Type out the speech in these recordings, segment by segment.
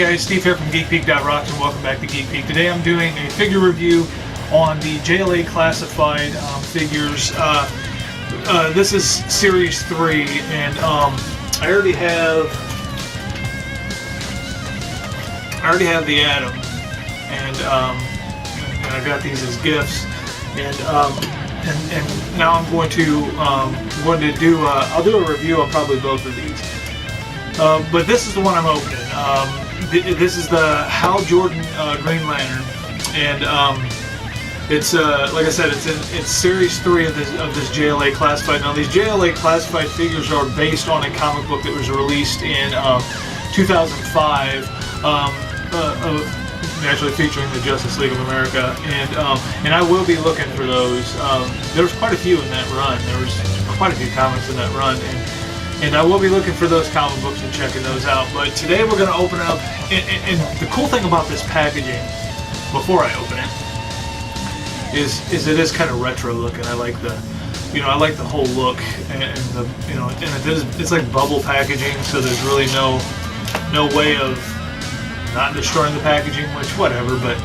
guys, Steve here from GeekPeak.rocks and welcome back to Geek Peak. Today I'm doing a figure review on the JLA classified figures. This is Series 3 and I already have the Atom and I got these as gifts and now I'm going to do I'll do a review on probably both of these. But this is the one I'm opening. This is the Hal Jordan Green Lantern, and it's like I said, it's Series 3 of this JLA classified. Now these JLA classified figures are based on a comic book that was released in 2005, actually featuring the Justice League of America, and I will be looking for those. There was quite a few in that run. There was quite a few comics in that run, and I will be looking for those comic books and checking those out. But today we're going to open up, and the cool thing about this packaging, before I open it, is it is kind of retro looking. I like the, I like the whole look, and the, and it's like bubble packaging, so there's really no way of not destroying the packaging, which whatever. But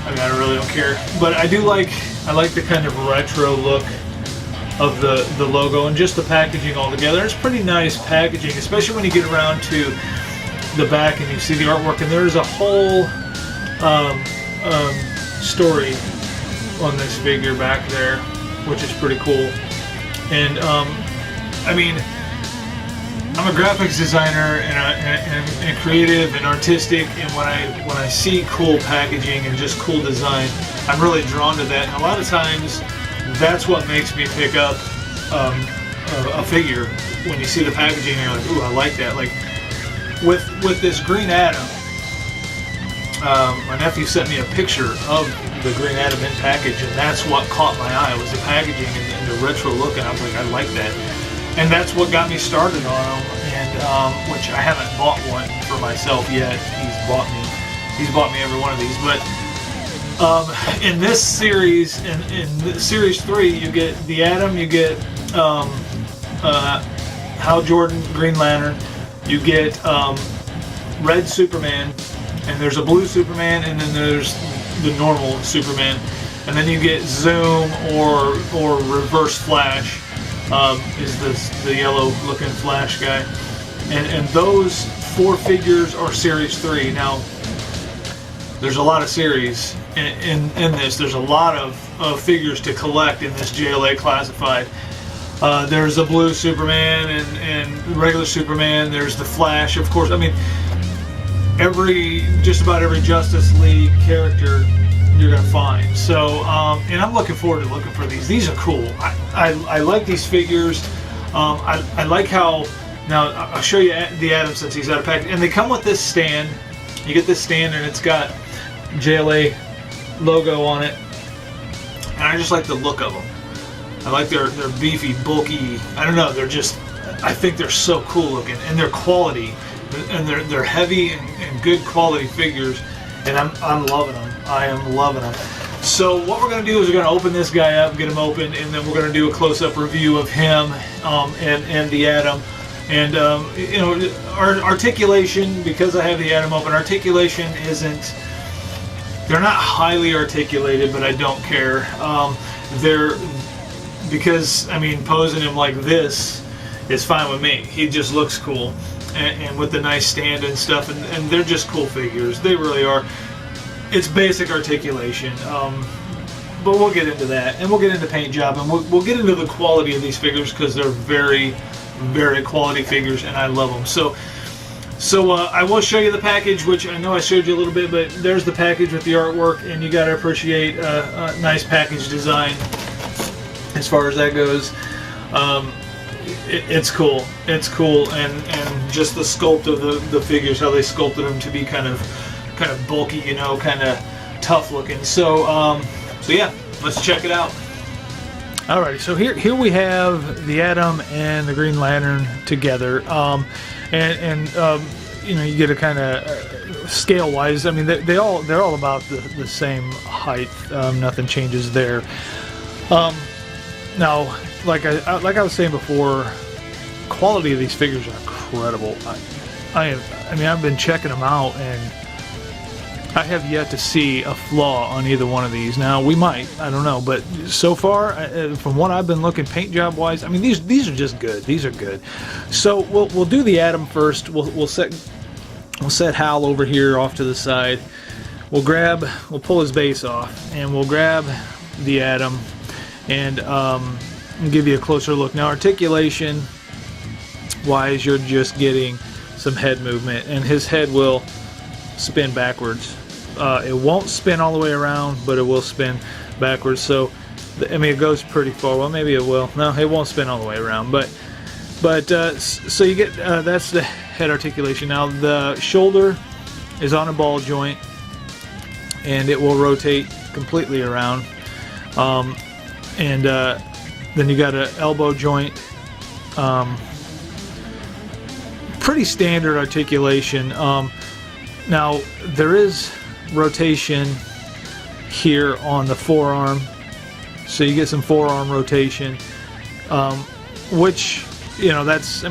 I mean, I really don't care. But I like the kind of retro look of the logo and just the packaging all together. It's pretty nice packaging, especially when you get around to the back and you see the artwork, and there's a whole story on this figure back there, which is pretty cool. And I mean, I'm a graphics designer and creative and artistic, and when I see cool packaging and just cool design, I'm really drawn to that. And a lot of times that's what makes me pick up a figure. When you see the packaging and you're like, ooh, I like that. Like with this Green Atom, my nephew sent me a picture of the Green Atom in package, and that's what caught my eye, was the packaging and the retro look, and I was like, I like that. And that's what got me started on them, and which I haven't bought one for myself yet. He's bought me every one of these, but in this series, in Series 3, you get the Atom, you get Hal Jordan Green Lantern, you get Red Superman, and there's a Blue Superman, and then there's the normal Superman, and then you get Zoom or Reverse Flash, is the yellow looking Flash guy, and those 4 figures are Series 3. Now there's a lot of series in this. There's a lot of figures to collect in this JLA classified. There's a Blue Superman and regular Superman. There's the Flash, of course. I mean, just about every Justice League character you're gonna find. So, and I'm looking forward to looking for these. These are cool. I like these figures. I like how, now I'll show you the Atom since he's out of package. And they come with this stand. You get this stand and it's got JLA logo on it. And I just like the look of them. I like their beefy, bulky, I don't know, I think they're so cool looking, and their quality, and they're heavy and good quality figures, and I'm loving them. I am loving them. So what we're going to do is we're going to open this guy up, get him open, and then we're going to do a close-up review of him and the Atom. And our articulation, because I have the Atom open, articulation they're not highly articulated, but I don't care. Because I mean, posing him like this is fine with me. He just looks cool, and with the nice stand and stuff, and they're just cool figures. They really are. It's basic articulation, but we'll get into that, and we'll get into paint job, and we'll get into the quality of these figures, because they're very, very quality figures, and I love them. So I will show you the package, which I know I showed you a little bit, but there's the package with the artwork, and you got to appreciate a nice package design as far as that goes. It's cool. It's cool, and just the sculpt of the figures, how they sculpted them to be kind of bulky, kind of tough looking. So yeah, let's check it out. Alrighty, so here we have the Atom and the Green Lantern together, you get a kind of scale wise. I mean, they're all about the same height. Nothing changes there. Now, like I was saying before, quality of these figures are incredible. I mean, I've been checking them out, and I have yet to see a flaw on either one of these. Now we might, I don't know, but so far, from what I've been looking paint job wise, I mean these are just good. These are good. So we'll do the Atom first. We'll set Hal over here off to the side. We'll pull his base off, and we'll grab the Atom, and give you a closer look. Now articulation wise, you're just getting some head movement, and his head will spin backwards. It won't spin all the way around, but it will spin backwards. So I mean, it goes pretty far. Well, maybe it will. No, it won't spin all the way around. But so you get that's the head articulation. Now the shoulder is on a ball joint, and it will rotate completely around. Then you got an elbow joint. Pretty standard articulation. Now there is rotation here on the forearm, so you get some forearm rotation, which, you know, that's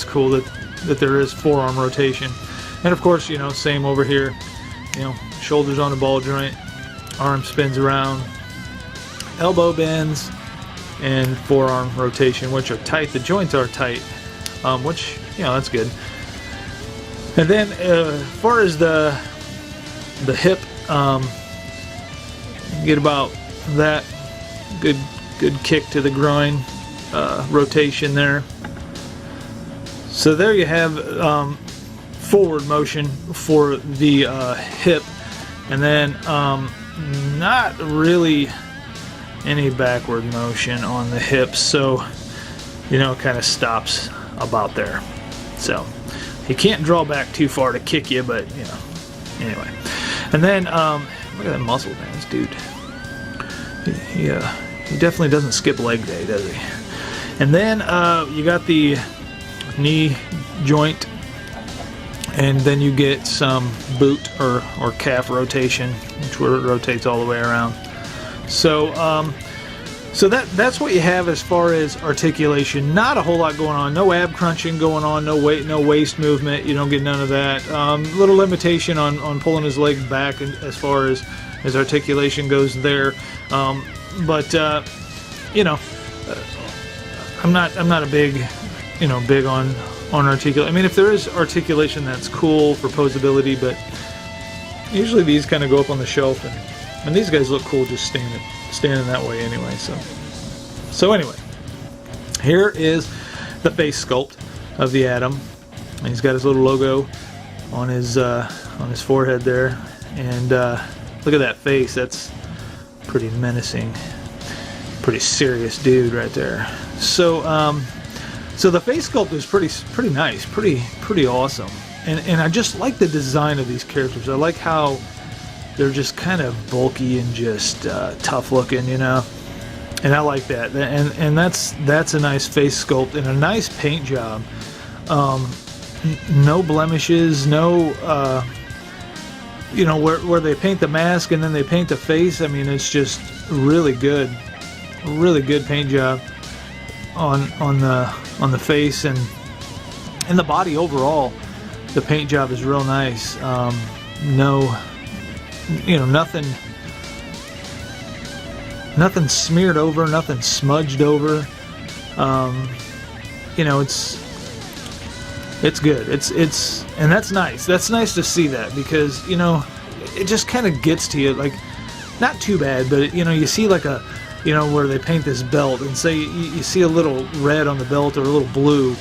cool that there is forearm rotation. And of course, you know, same over here, you know, shoulders on the ball joint, arm spins around, elbow bends, and forearm rotation, which are tight. The joints are tight, which, you know, that's good. And then as far as the hip, get about that good kick to the groin, rotation there. So there you have forward motion for the hip, and then not really any backward motion on the hips, so you know, it kind of stops about there. So he can't draw back too far to kick you, but you know, anyway. And then look at that muscle, man, this dude. He definitely doesn't skip leg day, does he? And then you got the knee joint, and then you get some boot or calf rotation, which rotates all the way around. So so that's what you have as far as articulation. Not a whole lot going on. No ab crunching going on. No waist movement. You don't get none of that. Little limitation on pulling his leg back as far as articulation goes there. But you know, I'm not a big on articulation. I mean, if there is articulation, that's cool for posability, but usually these kind of go up on the shelf, and these guys look cool just standing that way anyway. So anyway, here is the face sculpt of the Atom. And he's got his little logo on his forehead there, and look at that face. That's pretty menacing, pretty serious dude right there. So so the face sculpt is pretty nice, pretty awesome, and I just like the design of these characters. I like how they're just kind of bulky and just tough looking, you know, and I like that. And that's a nice face sculpt and a nice paint job. No blemishes, no you know, where they paint the mask and then they paint the face. I mean, it's just really good paint job on the face and the body overall. The paint job is real nice. No, you know, nothing smeared over, nothing smudged over. You know, it's good. It's and that's nice. That's nice to see that, because, you know, it just kind of gets to you, like, not too bad, but you know, you see like a, you know, where they paint this belt, and say you see a little red on the belt or a little blue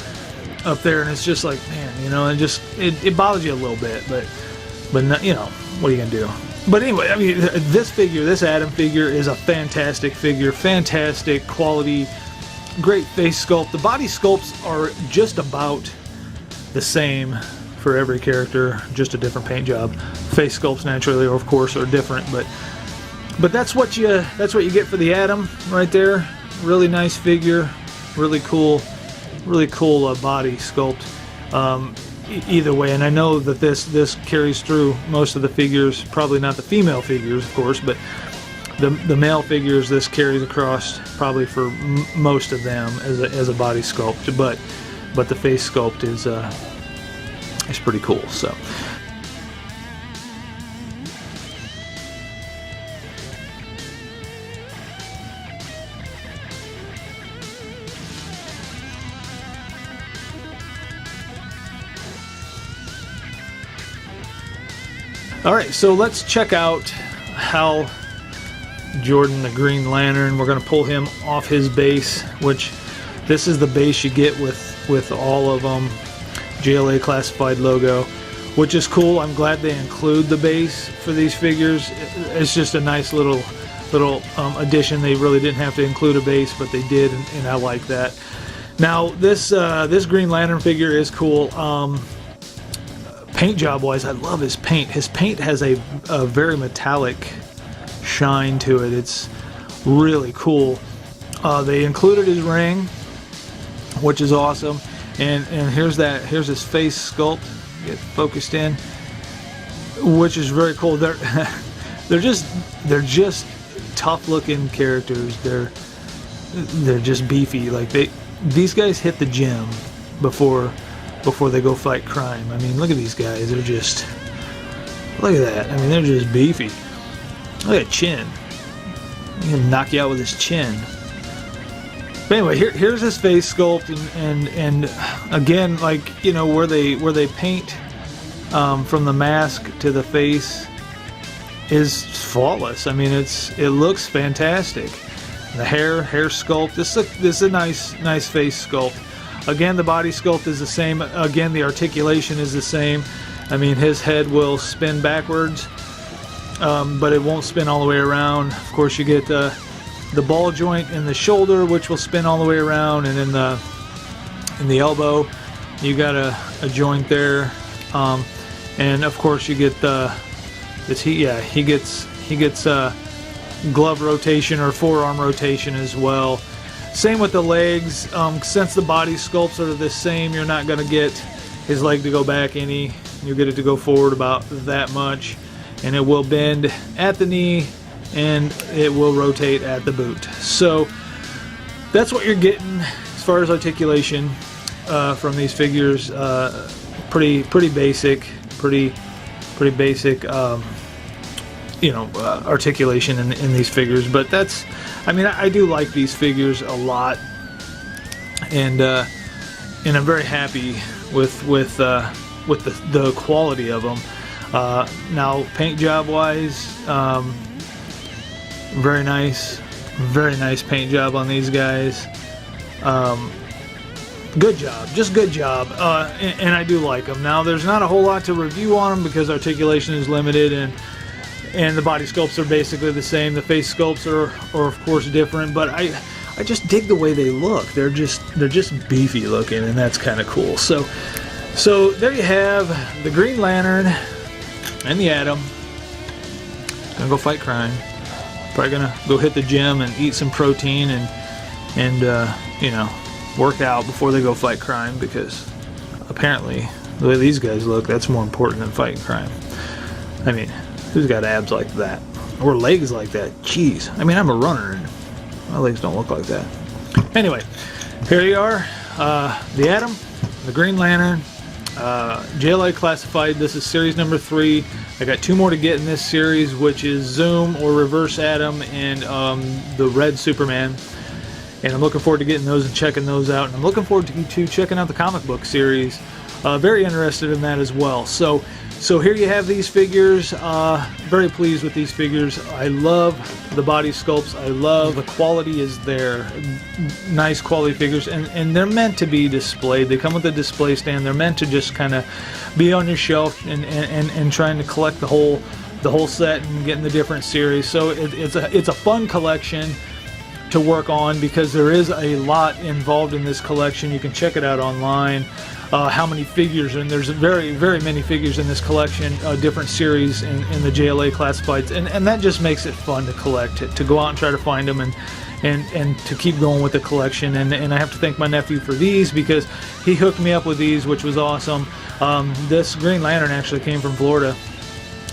up there, and it's just like, man, you know, and just it bothers you a little bit, but not, you know, what are you gonna do? But anyway, I mean, this Atom figure is a fantastic figure, fantastic quality, great face sculpt. The body sculpts are just about the same for every character, just a different paint job. Face sculpts naturally, of course, are different, but that's what you get for the Atom right there. Really nice figure, really cool body sculpt. Either way, and I know that this carries through most of the figures, probably not the female figures, of course, but the male figures, this carries across probably for most of them as a body sculpt, but the face sculpt is pretty cool. So All right, so let's check out Hal Jordan, the Green Lantern. We're going to pull him off his base, which this is the base you get with all of them. JLA classified logo, which is cool. I'm glad they include the base for these figures. It's just a nice little addition. They really didn't have to include a base, but they did, and I like that. Now this Green Lantern figure is cool. Paint job wise, I love his paint. His paint has a very metallic shine to it. It's really cool. They included his ring, which is awesome. And here's his face sculpt. Get focused in, which is very cool. They're just tough looking characters. They're just beefy. Like these guys hit the gym before they go fight crime. I mean, look at these guys. They're just, look at that. I mean, they're just beefy. Look at chin. He can knock you out with his chin. But anyway, here's his face sculpt, and again, like, you know, where they paint from the mask to the face is flawless. I mean, it looks fantastic. The hair sculpt. This is a nice face sculpt. Again, the body sculpt is the same. Again, the articulation is the same. I mean, his head will spin backwards, but it won't spin all the way around. Of course, you get the ball joint in the shoulder, which will spin all the way around, and in the elbow, you got a joint there. And of course, you get he gets glove rotation or forearm rotation as well. Same with the legs. Since the body sculpts are the same, you're not going to get his leg to go back any. You'll get it to go forward about that much, and it will bend at the knee, and it will rotate at the boot. So that's what you're getting as far as articulation from these figures. Pretty basic, pretty basic. Articulation in these figures, but that's, I mean, I do like these figures a lot, and I'm very happy with the quality of them. Now, paint job wise, very nice paint job on these guys. Good job, just good job, and I do like them. Now, there's not a whole lot to review on them because articulation is limited, and the body sculpts are basically the same. The face sculpts are of course different, but I just dig the way they look. They're just beefy looking, and that's kind of cool. So there you have the Green Lantern and the Atom. Gonna go fight crime. Probably gonna go hit the gym and eat some protein and work out before they go fight crime, because apparently the way these guys look, that's more important than fighting crime. I mean, who's got abs like that? Or legs like that? Jeez. I mean, I'm a runner, and my legs don't look like that. Anyway, here you are. The Atom, the Green Lantern, JLA classified. This is series number 3. I got 2 more to get in this series, which is Zoom or Reverse Atom and the Red Superman. And I'm looking forward to getting those and checking those out. And I'm looking forward to checking out the comic book series. Very interested in that as well. So here you have these figures. Very pleased with these figures. I love the body sculpts. I love the quality is there. Nice quality figures, and they're meant to be displayed. They come with a display stand. They're meant to just kind of be on your shelf and trying to collect the whole set and getting the different series. So it's a fun collection to work on, because there is a lot involved in this collection. You can check it out online. How many figures, and there's very many figures in this collection, different series in the JLA classifieds, and that just makes it fun to collect, to go out and try to find them and to keep going with the collection. And I have to thank my nephew for these, because he hooked me up with these, which was awesome. This Green Lantern actually came from Florida.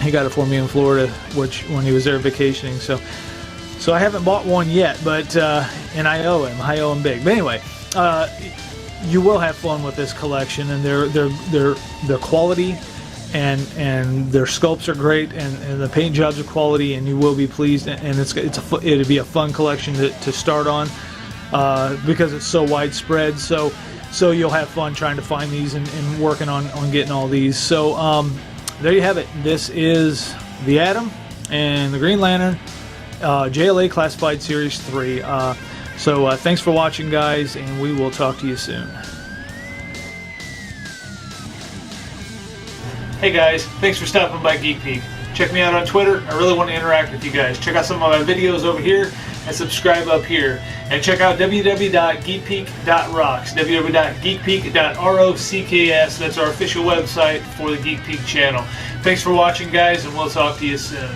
He got it for me in Florida, when he was there vacationing. So I haven't bought one yet, but and I owe him big. But anyway, you will have fun with this collection, and their quality and their sculpts are great, and the paint jobs are quality, and you will be pleased. And it'll be a fun collection to start on, because it's so widespread. So you'll have fun trying to find these and working on getting all these. So there you have it. This is the Atom and the Green Lantern, JLA Classified Series 3. So thanks for watching, guys, and we will talk to you soon. Hey guys, thanks for stopping by Geek Peek. Check me out on Twitter. I really want to interact with you guys. Check out some of my videos over here and subscribe up here. And check out www.geekpeek.rocks, www.geekpeek.rocks. That's our official website for the Geek Peek channel. Thanks for watching, guys, and we'll talk to you soon.